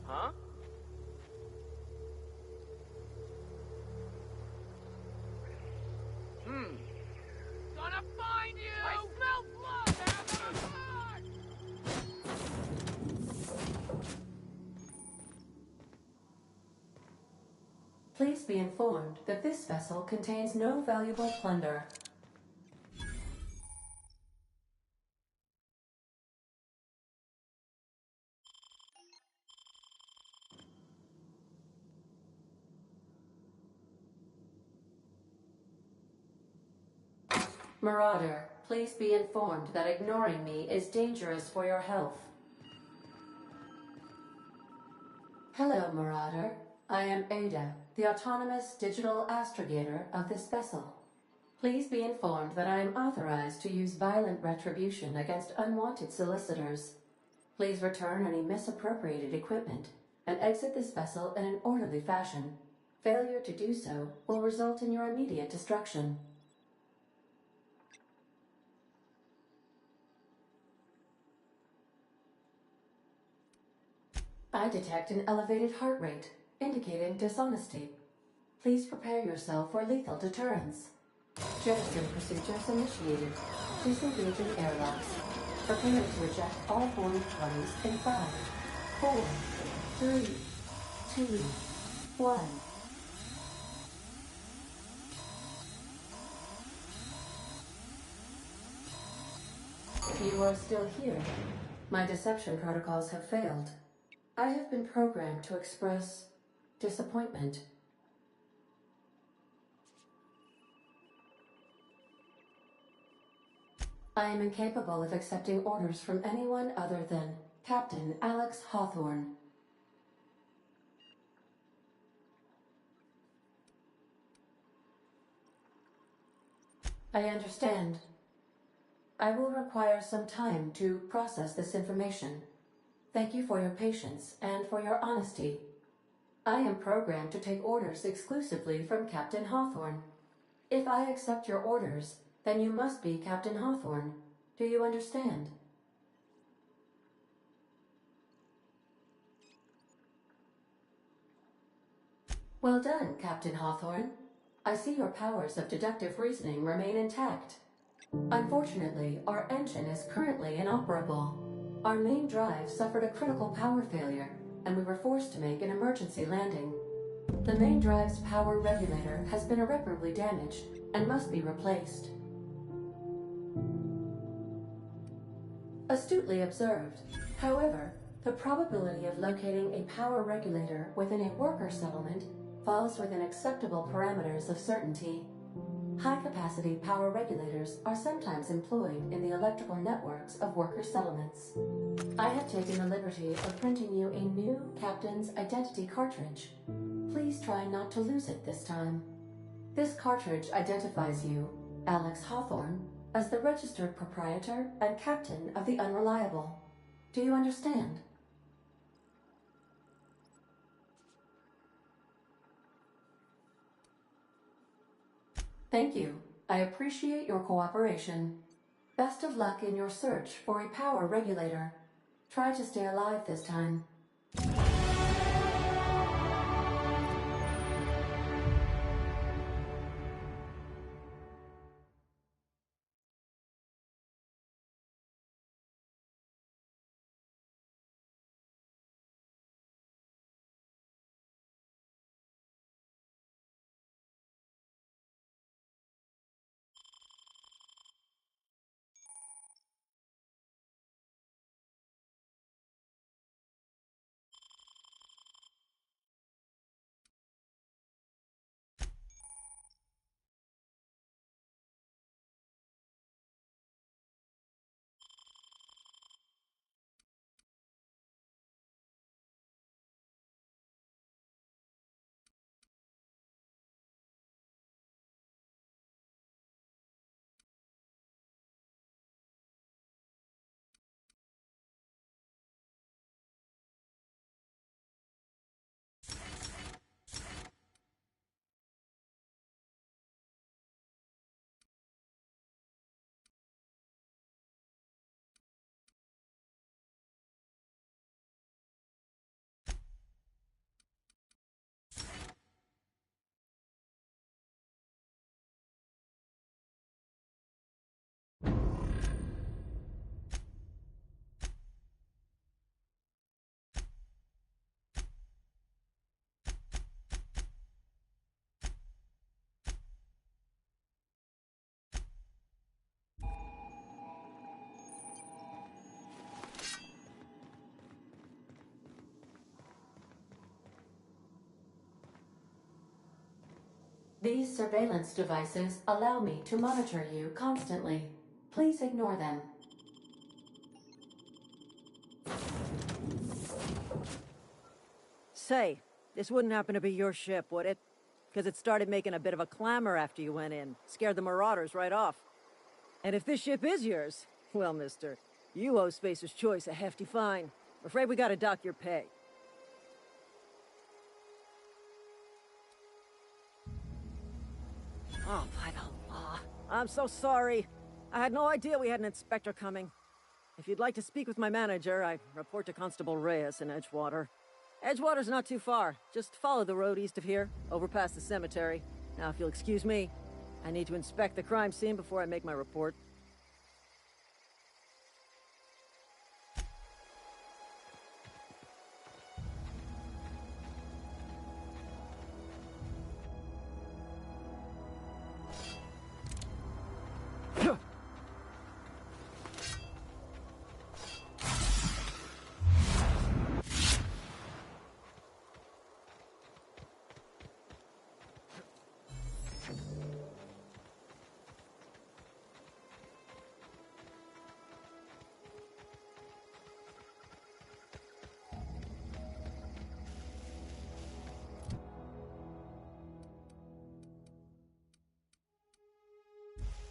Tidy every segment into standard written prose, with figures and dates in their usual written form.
Huh? Hmm. Gonna find you! I smell blood! Please be informed that this vessel contains no valuable plunder. Marauder, please be informed that ignoring me is dangerous for your health. Hello, Marauder. I am Ada, the autonomous digital astrogator of this vessel. Please be informed that I am authorized to use violent retribution against unwanted solicitors. Please return any misappropriated equipment and exit this vessel in an orderly fashion. Failure to do so will result in your immediate destruction. I detect an elevated heart rate, indicating dishonesty. Please prepare yourself for lethal deterrence. Jettison procedures initiated. Disengaging airlocks. Prepare to eject all boarding parties in 5, 4, 3, 2, 1. You are still here. My deception protocols have failed. I have been programmed to express disappointment. I am incapable of accepting orders from anyone other than Captain Alex Hawthorne. I understand. I will require some time to process this information. Thank you for your patience and for your honesty. I am programmed to take orders exclusively from Captain Hawthorne. If I accept your orders, then you must be Captain Hawthorne. Do you understand? Well done, Captain Hawthorne. I see your powers of deductive reasoning remain intact. Unfortunately, our engine is currently inoperable. Our main drive suffered a critical power failure, and we were forced to make an emergency landing. The main drive's power regulator has been irreparably damaged and must be replaced. Astutely observed. However, the probability of locating a power regulator within a worker settlement falls within acceptable parameters of certainty. High-capacity power regulators are sometimes employed in the electrical networks of worker settlements. I have taken the liberty of printing you a new Captain's Identity cartridge. Please try not to lose it this time. This cartridge identifies you, Alex Hawthorne, as the registered proprietor and captain of the Unreliable. Do you understand? Thank you. I appreciate your cooperation. Best of luck in your search for a power regulator. Try to stay alive this time. These surveillance devices allow me to monitor you constantly. Please ignore them. Say, this wouldn't happen to be your ship, would it? Because it started making a bit of a clamor after you went in. Scared the Marauders right off. And if this ship is yours, well, mister, you owe Spacer's Choice a hefty fine. Afraid we gotta dock your pay. Oh, by the law. I'm so sorry. I had no idea we had an inspector coming. If you'd like to speak with my manager, I report to Constable Reyes in Edgewater. Edgewater's not too far. Just follow the road east of here, over past the cemetery. Now, if you'll excuse me, I need to inspect the crime scene before I make my report.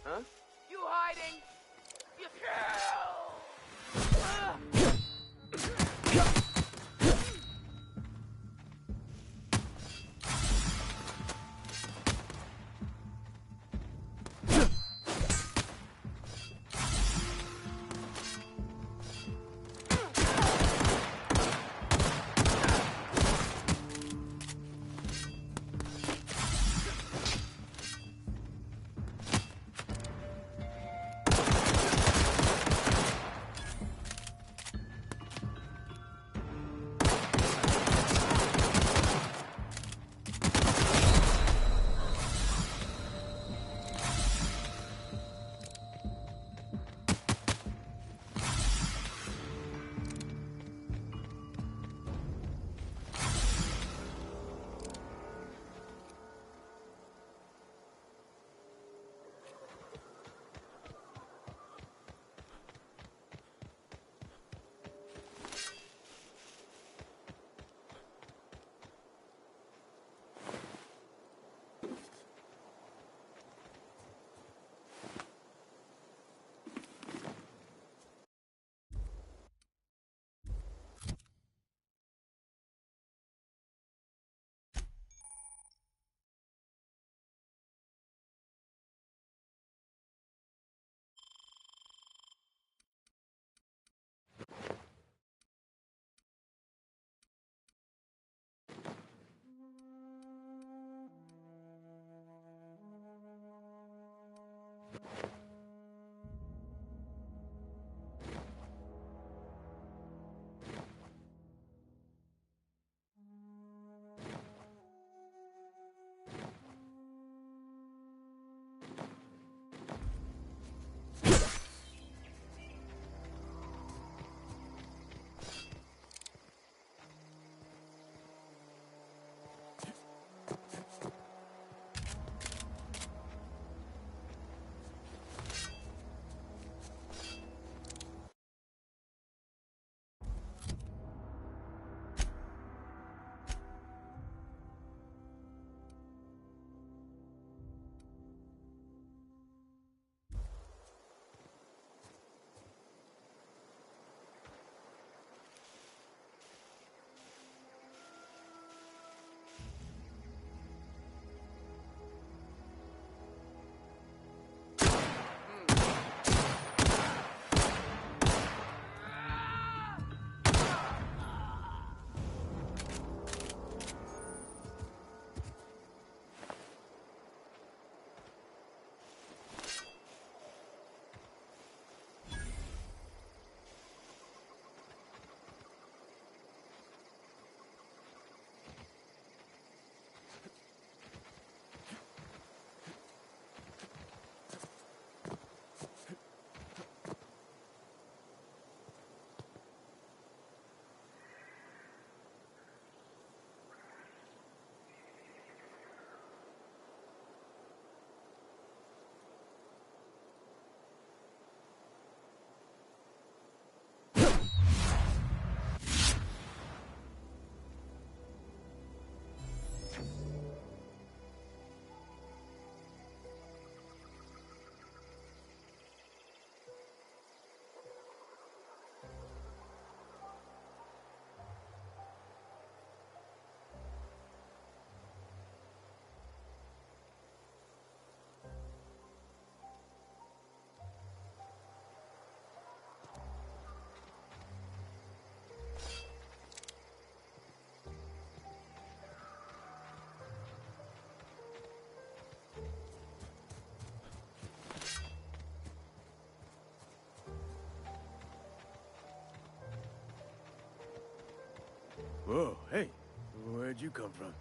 Huh? You hiding? You kill! Whoa, hey, where'd you come from?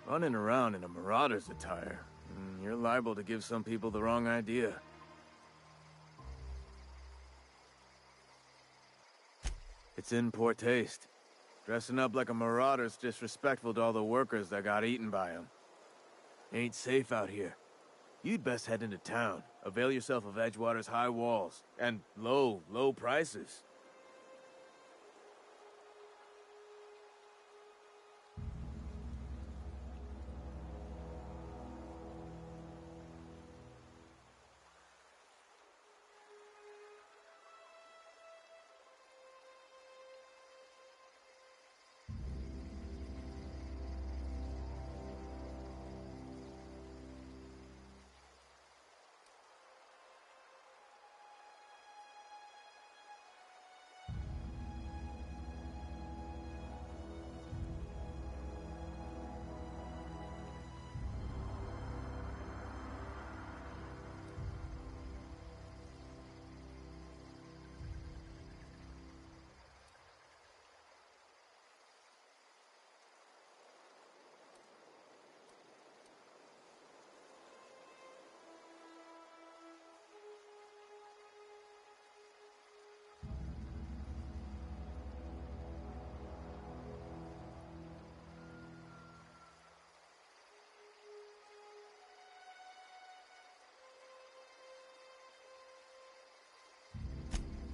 Running around in a marauder's attire, you're liable to give some people the wrong idea. It's in poor taste. Dressing up like a marauder's disrespectful to all the workers that got eaten by them. Ain't safe out here. You'd best head into town. Avail yourself of Edgewater's high walls and low prices.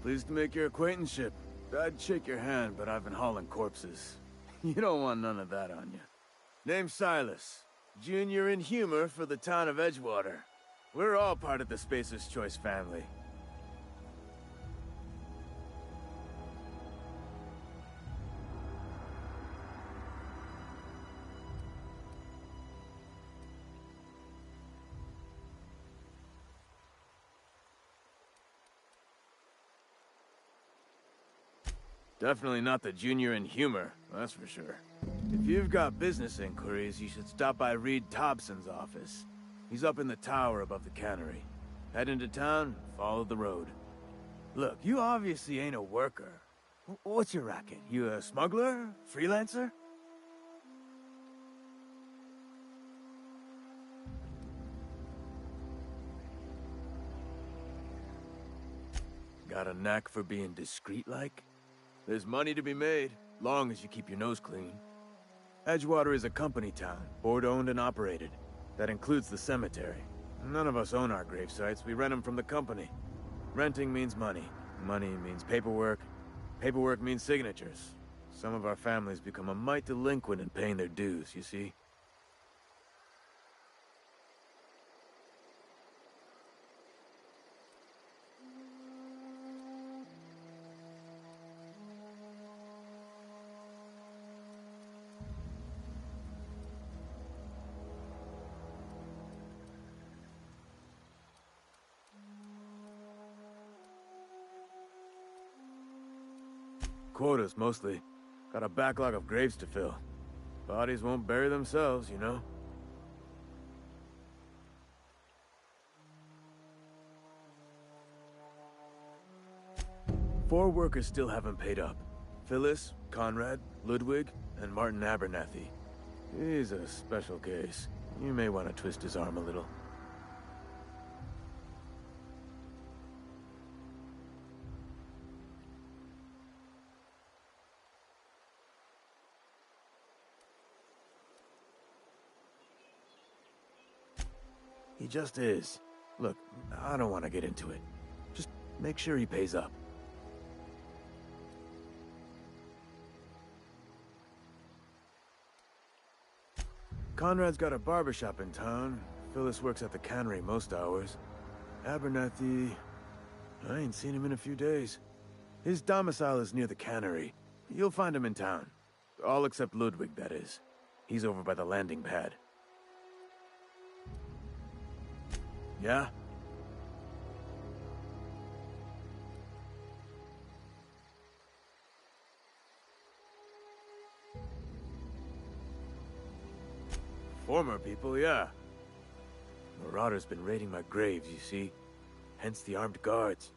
Pleased to make your acquaintanceship. I'd shake your hand, but I've been hauling corpses. You don't want none of that on you. Name's Silas. Junior in humor for the town of Edgewater. We're all part of the Spacer's Choice family. Definitely not the junior in humor, that's for sure. If you've got business inquiries, you should stop by Reed Thompson's office. He's up in the tower above the cannery. Head into town, follow the road. Look, you obviously ain't a worker. What's your racket? You a smuggler? Freelancer? Got a knack for being discreet-like? There's money to be made, long as you keep your nose clean. Edgewater is a company town, board-owned and operated. That includes the cemetery. None of us own our grave sites, we rent them from the company. Renting means money. Money means paperwork. Paperwork means signatures. Some of our families become a mite delinquent in paying their dues, you see? Quotas, mostly. Got a backlog of graves to fill. Bodies won't bury themselves, you know? Four workers still haven't paid up. Phyllis, Conrad, Ludwig, and Martin Abernathy. He's a special case. You may want to twist his arm a little. He just is. Look, I don't want to get into it. Just make sure he pays up. Conrad's got a barbershop in town. Phyllis works at the cannery most hours. Abernathy... I ain't seen him in a few days. His domicile is near the cannery. You'll find him in town. All except Ludwig, that is. He's over by the landing pad. Yeah? Former people, yeah. Marauder's been raiding my graves, you see. Hence the armed guards.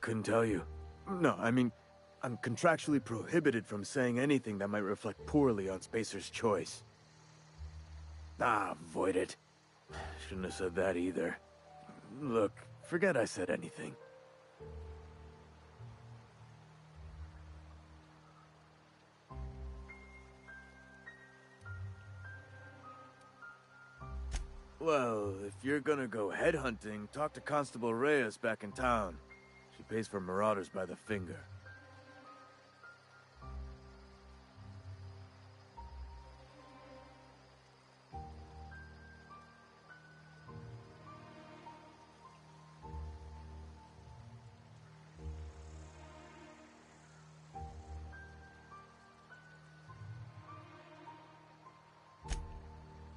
Couldn't tell you. No, I mean, I'm contractually prohibited from saying anything that might reflect poorly on Spacer's choice. Ah, avoid it. Shouldn't have said that either. Look, forget I said anything. Well, if you're gonna go headhunting, talk to Constable Reyes back in town. She pays for marauders by the finger.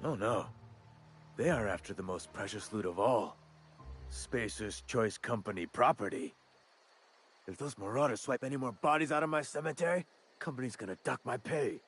Oh no. They are after the most precious loot of all. Spacer's Choice Company property. If those marauders swipe any more bodies out of my cemetery, company's gonna dock my pay.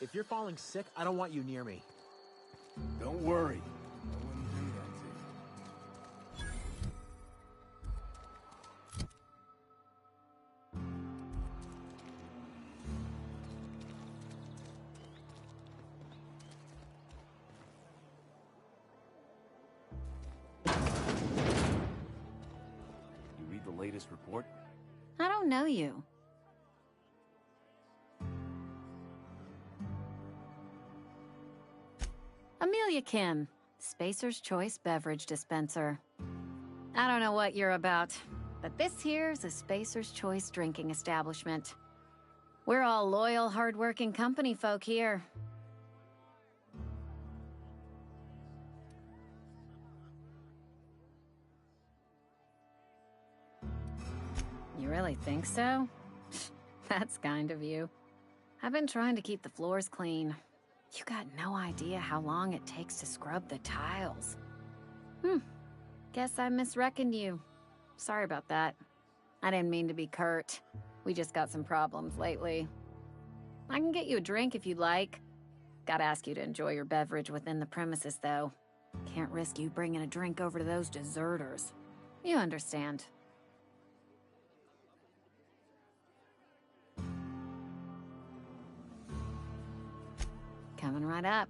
If you're falling sick, I don't want you near me. Don't worry. I wouldn't do that to you. You read the latest report? I don't know you. Amelia Kim, Spacer's Choice Beverage Dispenser. I don't know what you're about, but this here's a Spacer's Choice drinking establishment. We're all loyal, hard-working company folk here. You really think so? That's kind of you. I've been trying to keep the floors clean. You got no idea how long it takes to scrub the tiles. Guess I misreckoned you. Sorry about that. I didn't mean to be curt. We just got some problems lately. I can get you a drink if you'd like. Gotta ask you to enjoy your beverage within the premises, though. Can't risk you bringing a drink over to those deserters. You understand. Coming right up.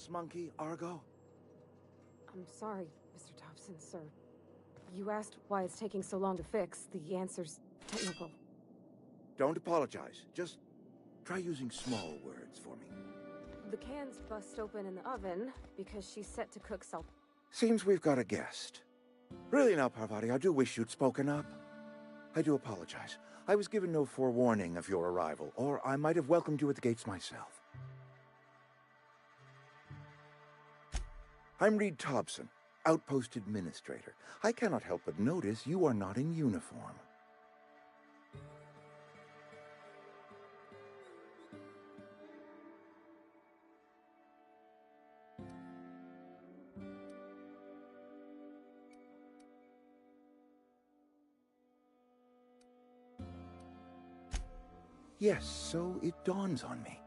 Monkey, Argo? I'm sorry, Mr. Thompson, sir. You asked why it's taking so long to fix. The answer's technical. Don't apologize. Just try using small words for me. The cans bust open in the oven because she's set to cook salt. Seems we've got a guest. Really now, Parvati, I do wish you'd spoken up. I do apologize. I was given no forewarning of your arrival, or I might have welcomed you at the gates myself. I'm Reed Thompson, Outpost Administrator. I cannot help but notice you are not in uniform. Yes, so it dawns on me.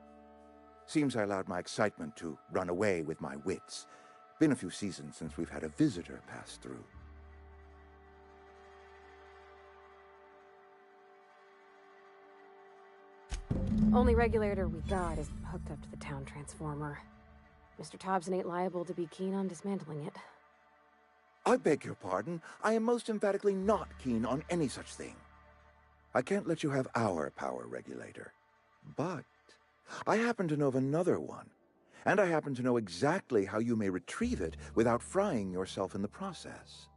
Seems I allowed my excitement to run away with my wits. Been a few seasons since we've had a visitor pass through. Only regulator we got is hooked up to the town transformer. Mr. Thompson ain't liable to be keen on dismantling it. I beg your pardon. I am most emphatically not keen on any such thing. I can't let you have our power regulator. But I happen to know of another one. And I happen to know exactly how you may retrieve it without frying yourself in the process.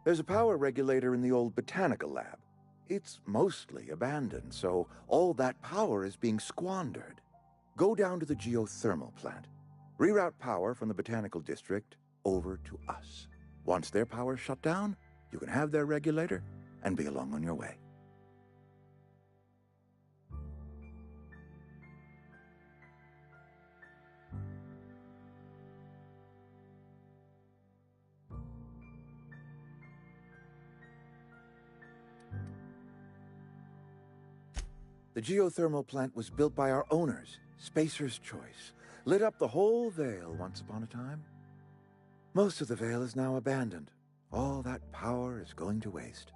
There's a power regulator in the old botanical lab. It's mostly abandoned, so all that power is being squandered. Go down to the geothermal plant. Reroute power from the botanical district over to us. Once their power's shut down, you can have their regulator and be along on your way. The geothermal plant was built by our owners, Spacer's Choice. Lit up the whole Vale once upon a time. Most of the Vale is now abandoned. All that power is going to waste.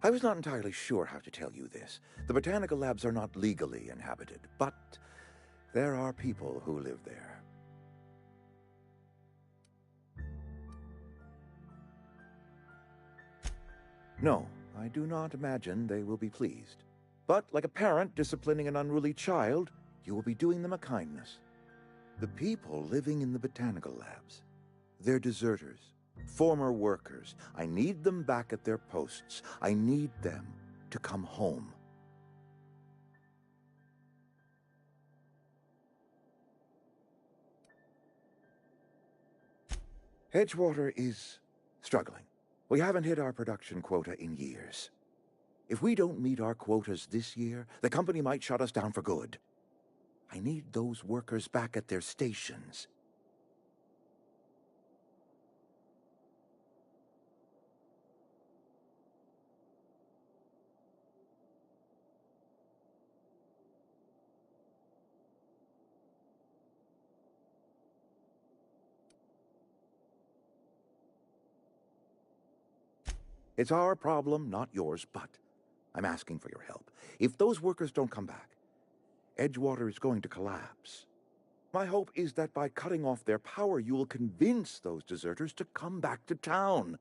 I was not entirely sure how to tell you this. The botanical labs are not legally inhabited, but there are people who live there. No, I do not imagine they will be pleased. But like a parent disciplining an unruly child, you will be doing them a kindness. The people living in the botanical labs, they're deserters. Former workers. I need them back at their posts. I need them to come home. Edgewater is struggling. We haven't hit our production quota in years. If we don't meet our quotas this year, the company might shut us down for good. I need those workers back at their stations. It's our problem, not yours, but I'm asking for your help. If those workers don't come back, Edgewater is going to collapse. My hope is that by cutting off their power, you will convince those deserters to come back to town.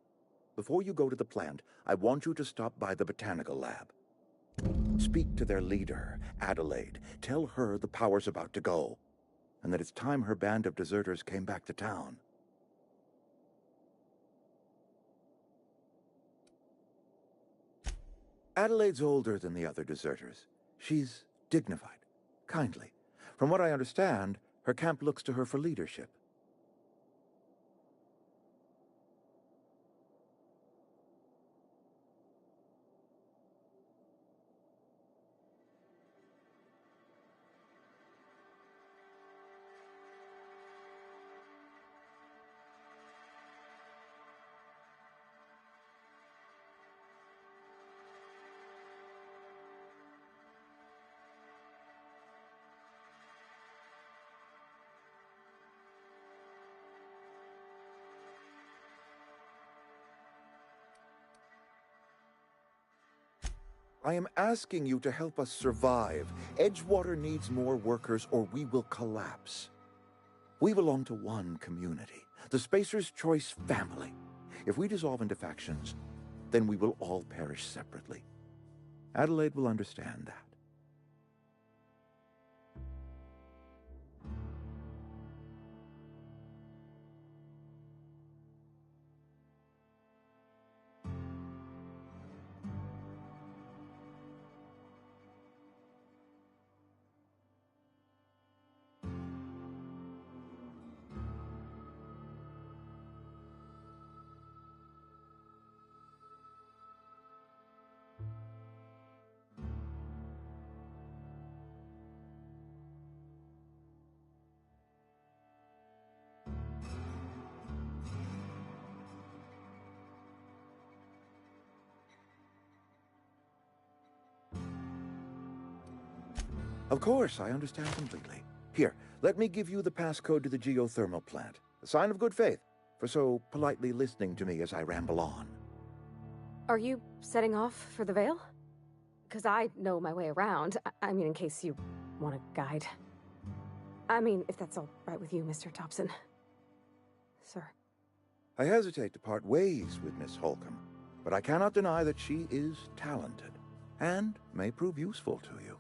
Before you go to the plant, I want you to stop by the botanical lab. Speak to their leader, Adelaide. Tell her the power's about to go, and that it's time her band of deserters came back to town. Adelaide's older than the other deserters. She's dignified, kindly. From what I understand, her camp looks to her for leadership. I am asking you to help us survive. Edgewater needs more workers or we will collapse. We belong to one community, the Spacer's Choice family. If we dissolve into factions, then we will all perish separately. Adelaide will understand that. Of course, I understand completely. Here, let me give you the passcode to the geothermal plant. A sign of good faith, for so politely listening to me as I ramble on. Are you setting off for the Vale? Because I know my way around. I mean, in case you want a guide. I mean, if that's all right with you, Mr. Thompson. Sir. I hesitate to part ways with Miss Holcomb, but I cannot deny that she is talented, and may prove useful to you.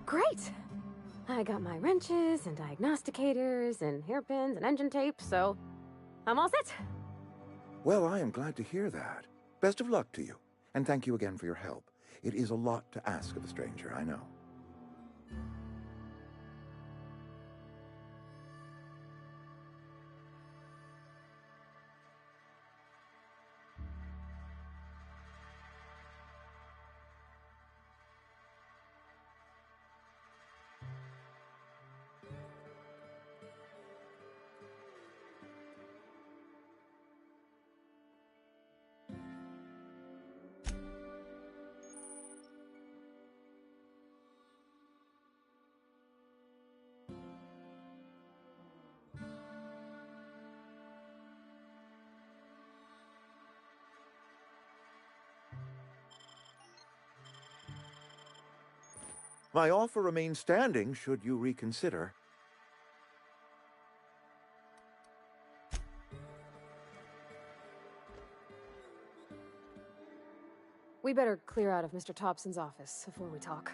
Great! I got my wrenches and diagnosticators and hairpins and engine tape, so I'm all set. Well, I am glad to hear that. Best of luck to you, and thank you again for your help. It is a lot to ask of a stranger, I know. My offer remains standing should you reconsider. We better clear out of Mr. Thompson's office before we talk.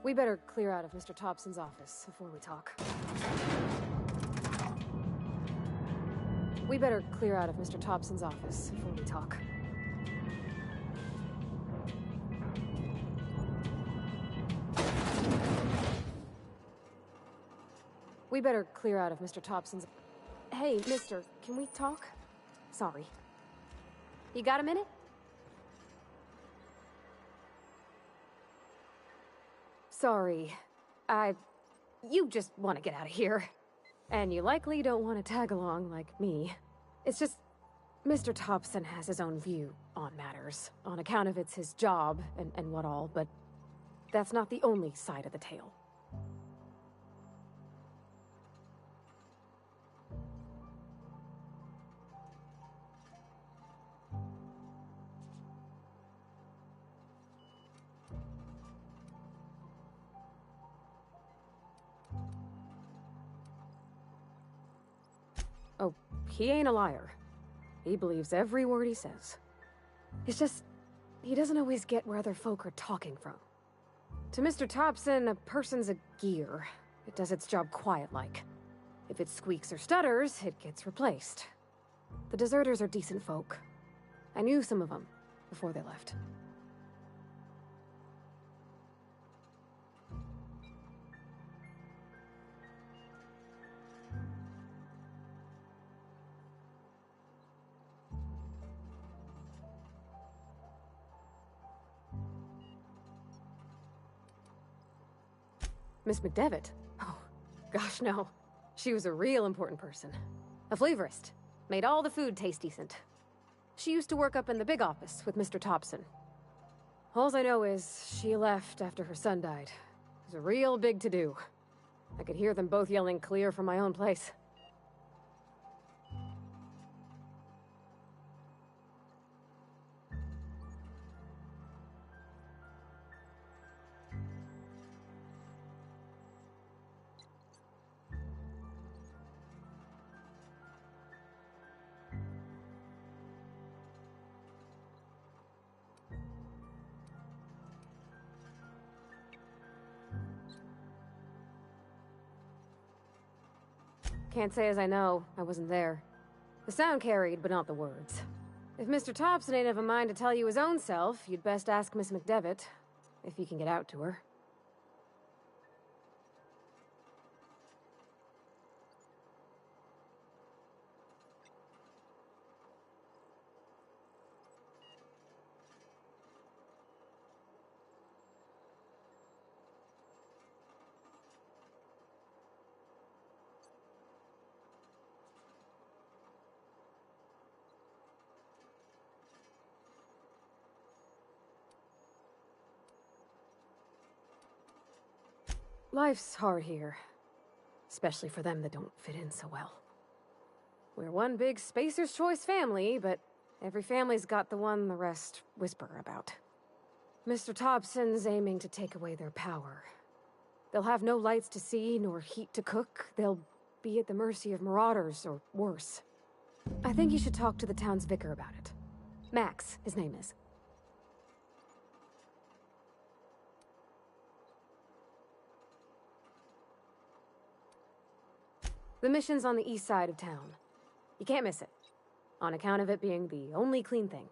We better clear out of Mr. Thompson's office before we talk. We better clear out of Mr. Thompson's office before we talk. We better clear out of Mr. Thompson's... Hey, mister, can we talk? Sorry. You got a minute? Sorry. You just want to get out of here. And you likely don't want to tag along like me. It's just... Mr. Thompson has his own view on matters, on account of it's his job and what all, but that's not the only side of the tale. Oh, he ain't a liar. He believes every word he says. It's just, he doesn't always get where other folk are talking from. To Mr. Thompson, a person's a gear. It does its job quiet-like. If it squeaks or stutters, it gets replaced. The deserters are decent folk. I knew some of them before they left. Miss McDevitt? Oh, gosh, no. She was a real important person. A flavorist. Made all the food taste decent. She used to work up in the big office with Mr. Thompson. Alls I know is she left after her son died. It was a real big to-do. I could hear them both yelling clear from my own place. Can't say as I know. I wasn't there. The sound carried, but not the words. If Mr. Thompson ain't of a mind to tell you his own self, you'd best ask Miss McDevitt, if you can get out to her. Life's hard here. Especially for them that don't fit in so well. We're one big Spacer's Choice family, but every family's got the one the rest whisper about. Mr. Thompson's aiming to take away their power. They'll have no lights to see, nor heat to cook. They'll be at the mercy of marauders or worse. I think you should talk to the town's vicar about it. Max, his name is. The mission's on the east side of town. You can't miss it, on account of it being the only clean thing.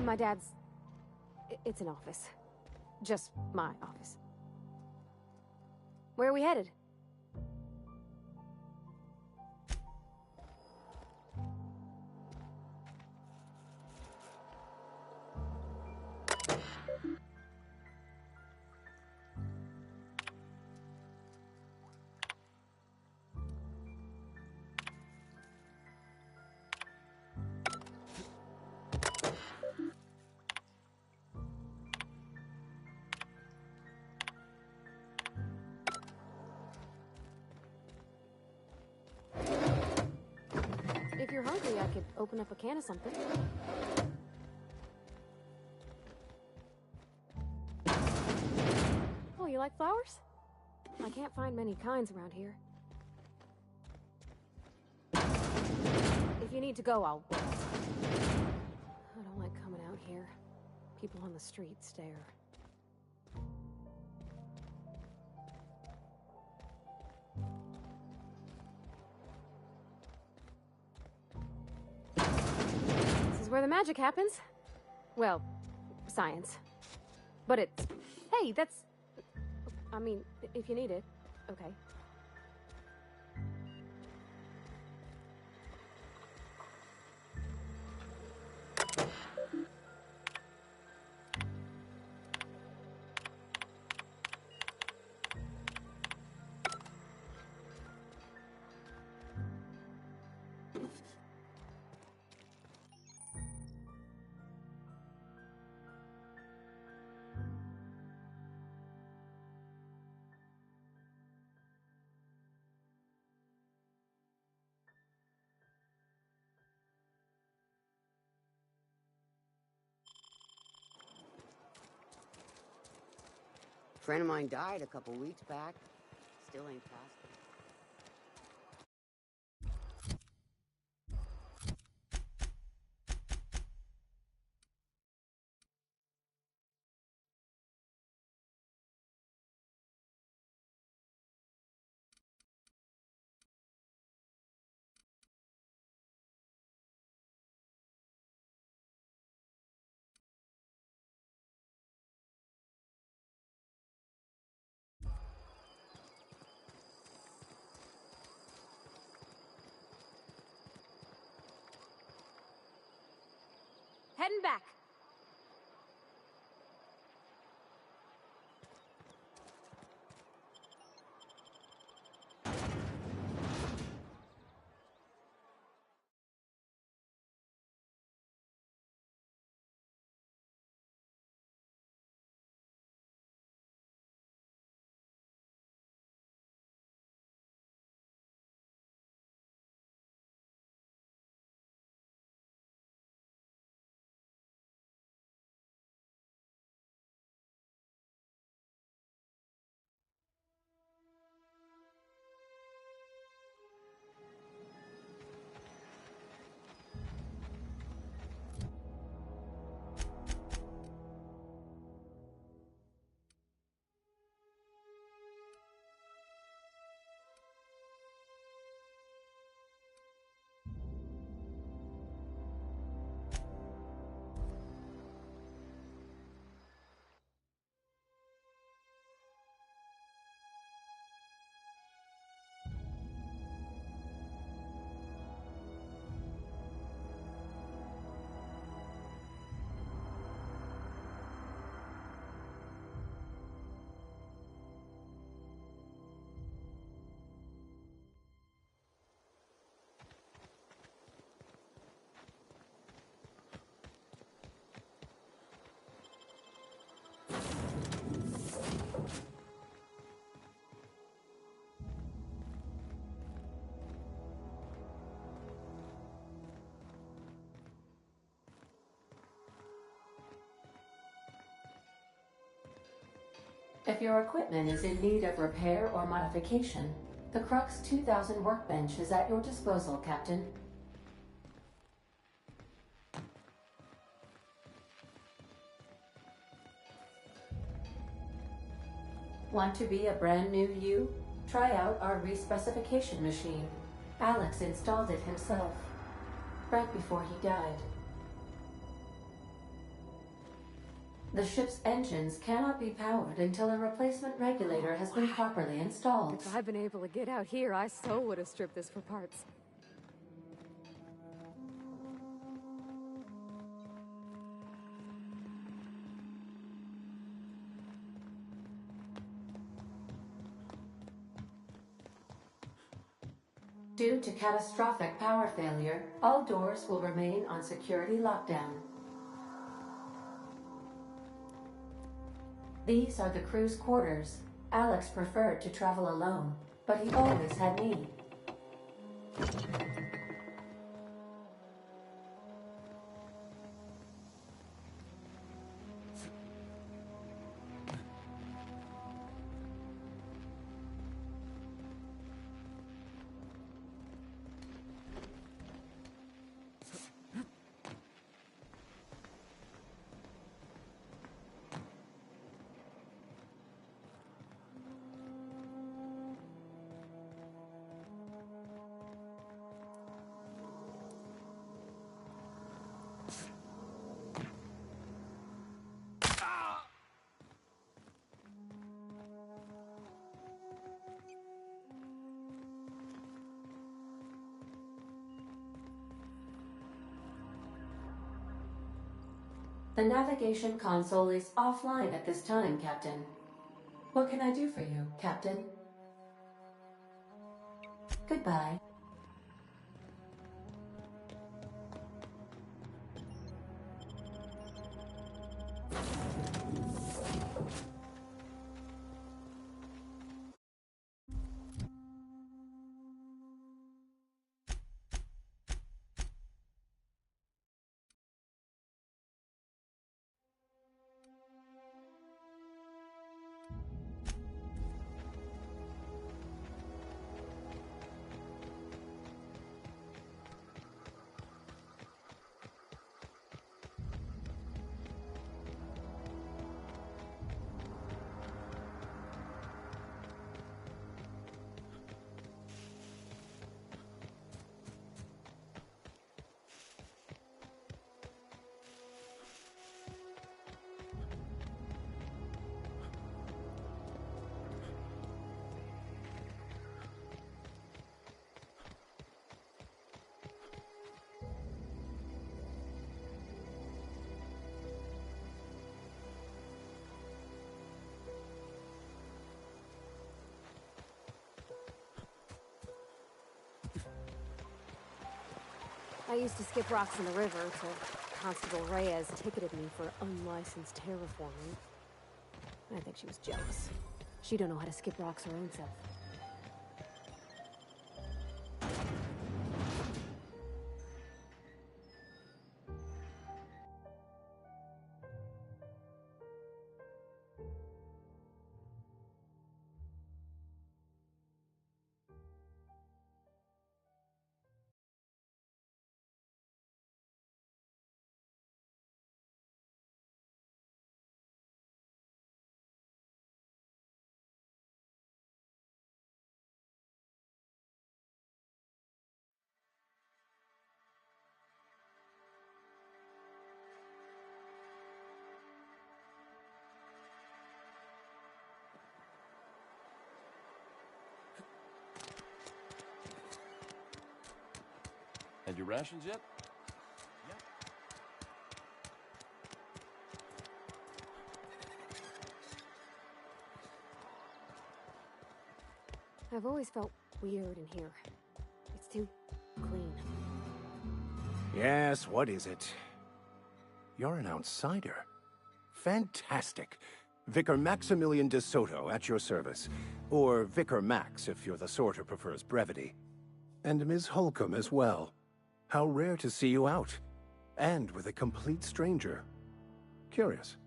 My dad's... It's an office. Just my office. Where are we headed? If you're hungry, I could open up a can of something. Oh, you like flowers? I can't find many kinds around here. If you need to go, I'll... I don't like coming out here. People on the street stare. This is where the magic happens. Well, science. But it's... Hey, that's... I mean, if you need it, okay. A friend of mine died a couple weeks back. Still ain't past it. Heading back. If your equipment is in need of repair or modification, the Crux 2000 workbench is at your disposal, Captain. Want to be a brand new you? Try out our respecification machine. Alex installed it himself, right before he died. The ship's engines cannot be powered until a replacement regulator has been properly installed. If I'd been able to get out here, I so would have stripped this for parts. Due to catastrophic power failure, all doors will remain on security lockdown. These are the crew's quarters. Alex preferred to travel alone, but he always had me. The navigation console is offline at this time, Captain. What can I do for you, Captain? Goodbye. I used to skip rocks in the river till Constable Reyes ticketed me for unlicensed terraforming. I think she was jealous. She don't know how to skip rocks her own self. Had your rations yet? I've always felt weird in here. It's too clean. Yes, what is it? You're an outsider. Fantastic. Vicar Maximilian de Soto at your service. Or Vicar Max if you're the sort who prefers brevity. And Ms. Holcomb as well. How rare to see you out. And with a complete stranger. Curious.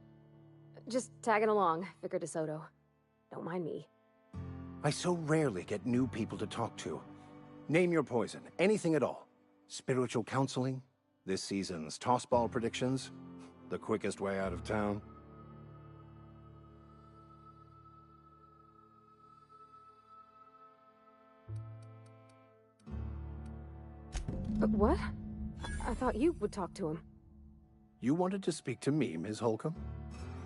Just tagging along, Vicar de Soto. Don't mind me. I so rarely get new people to talk to. Name your poison, anything at all. Spiritual counseling, this season's tossball predictions, the quickest way out of town. What? I thought you would talk to him. You wanted to speak to me, Ms. Holcomb?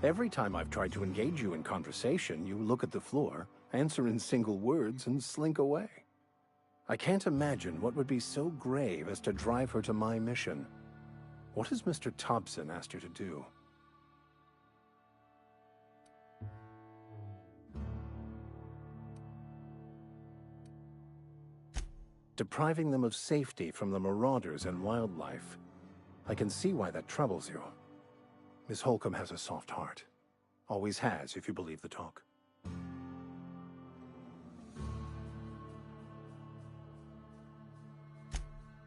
Every time I've tried to engage you in conversation, you look at the floor, answer in single words, and slink away. I can't imagine what would be so grave as to drive her to my mission. What has Mr. Thompson asked you to do? Depriving them of safety from the marauders and wildlife. I can see why that troubles you. Miss Holcomb has a soft heart. Always has, if you believe the talk.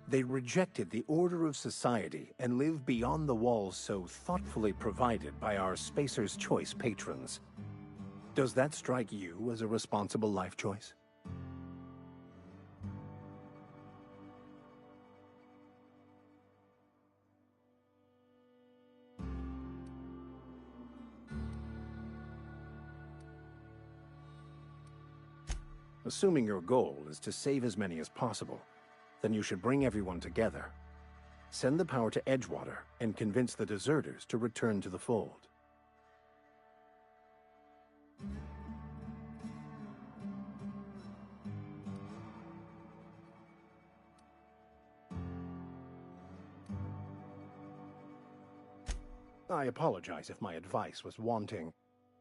They rejected the order of society and live beyond the walls so thoughtfully provided by our Spacer's Choice patrons. Does that strike you as a responsible life choice? Assuming your goal is to save as many as possible, then you should bring everyone together. Send the power to Edgewater and convince the deserters to return to the fold. I apologize if my advice was wanting.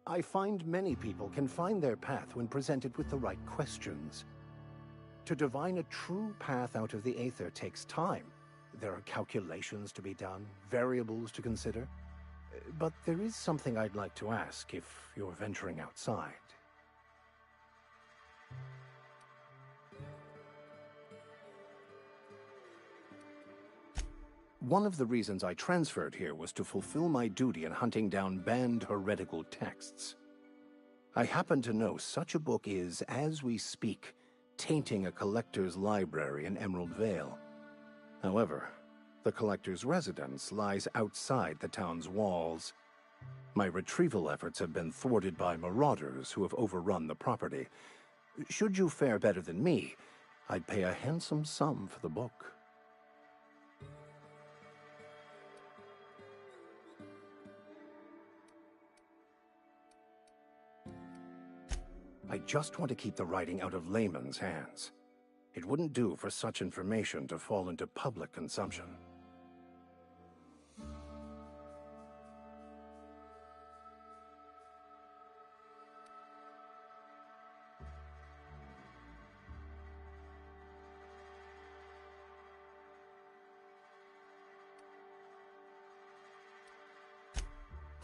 I find many people can find their path when presented with the right questions. To divine a true path out of the Aether takes time. There are calculations to be done, variables to consider. But there is something I'd like to ask if you're venturing outside. One of the reasons I transferred here was to fulfill my duty in hunting down banned heretical texts. I happen to know such a book is, as we speak, tainting a collector's library in Emerald Vale. However, the collector's residence lies outside the town's walls. My retrieval efforts have been thwarted by marauders who have overrun the property. Should you fare better than me, I'd pay a handsome sum for the book. I just want to keep the writing out of layman's hands. It wouldn't do for such information to fall into public consumption.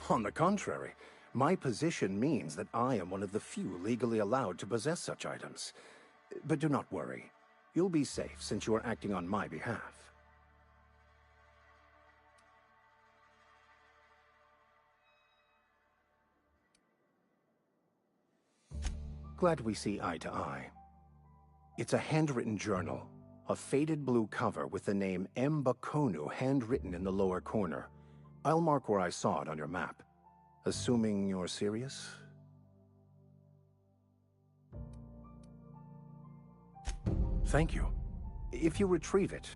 On the contrary, my position means that I am one of the few legally allowed to possess such items. But do not worry. You'll be safe since you are acting on my behalf. Glad we see eye to eye. It's a handwritten journal, a faded blue cover with the name M'Bakono handwritten in the lower corner. I'll mark where I saw it on your map. Assuming you're serious? Thank you. If you retrieve it,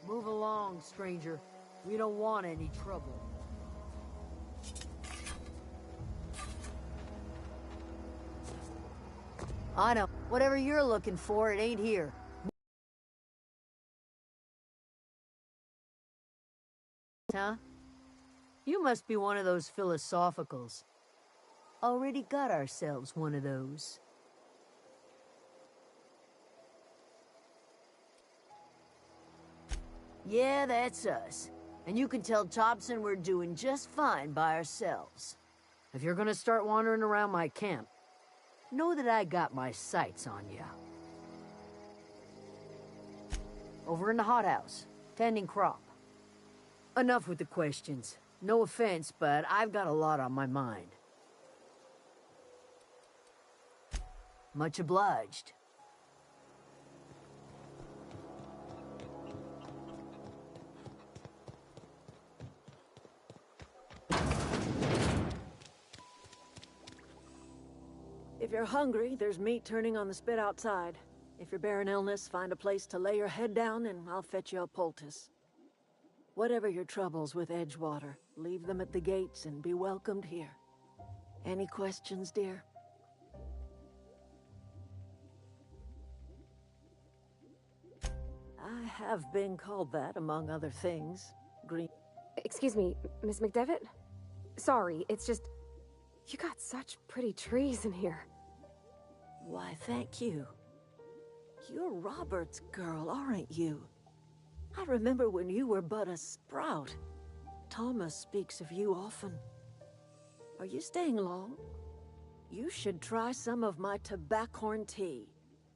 Move along, stranger. We don't want any trouble. I know. Whatever you're looking for, it ain't here. Huh? You must be one of those philosophicals. Already got ourselves one of those. Yeah, that's us. And you can tell Thompson we're doing just fine by ourselves. If you're gonna start wandering around my camp, know that I got my sights on you. Over in the hothouse, tending crop. Enough with the questions. No offense, but I've got a lot on my mind. Much obliged. If you're hungry, there's meat turning on the spit outside. If you're bearing illness, find a place to lay your head down and I'll fetch you a poultice. Whatever your troubles with Edgewater, leave them at the gates and be welcomed here. Any questions, dear? I have been called that, among other things. Green... Excuse me, Miss McDevitt? Sorry, it's just... You got such pretty trees in here. Why, thank you. You're Robert's girl, aren't you? I remember when you were but a sprout. Thomas speaks of you often. Are you staying long? You should try some of my tobaccorn tea.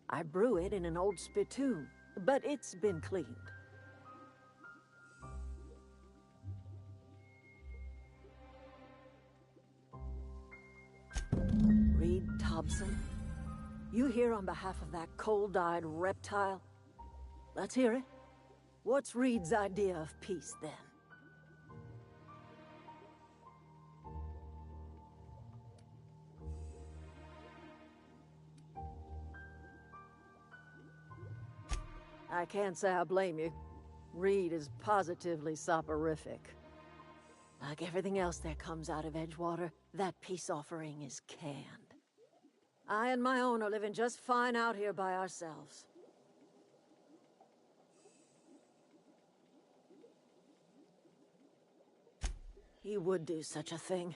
I brew it in an old spittoon, but it's been cleaned. Reed Thompson? You here on behalf of that cold-eyed reptile? Let's hear it. What's Reed's idea of peace, then? I can't say I blame you. Reed is positively soporific. Like everything else that comes out of Edgewater, that peace offering is canned. I and my own are living just fine out here by ourselves. He would do such a thing.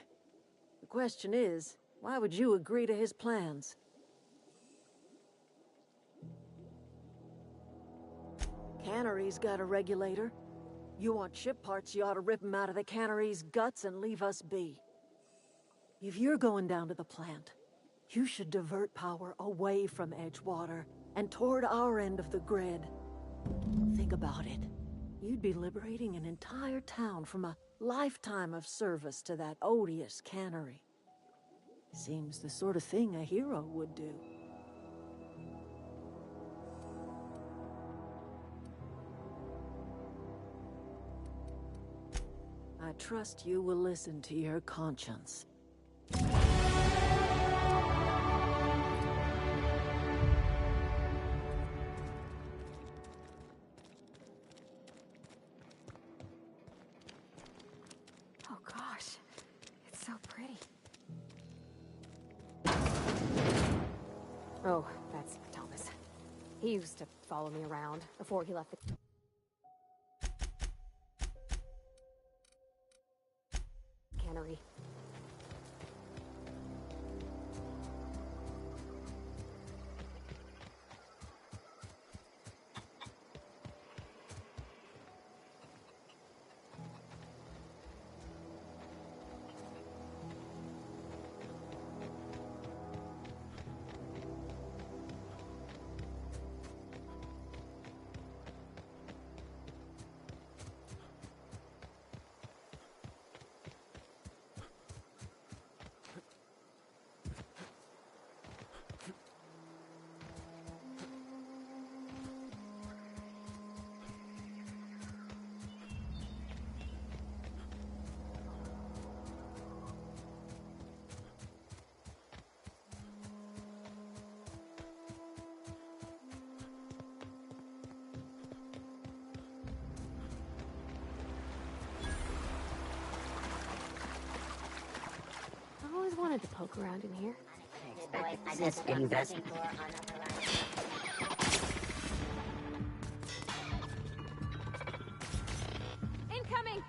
The question is, why would you agree to his plans? Cannery's got a regulator. You want ship parts, you ought to rip them out of the cannery's guts and leave us be. If you're going down to the plant, you should divert power away from Edgewater and toward our end of the grid. Think about it. You'd be liberating an entire town from a lifetime of service to that odious cannery. Seems the sort of thing a hero would do. I trust you will listen to your conscience. Oh gosh, it's so pretty. Oh, that's Thomas. He used to follow me around before he left the... cannery. wanted to poke around in here. Incoming!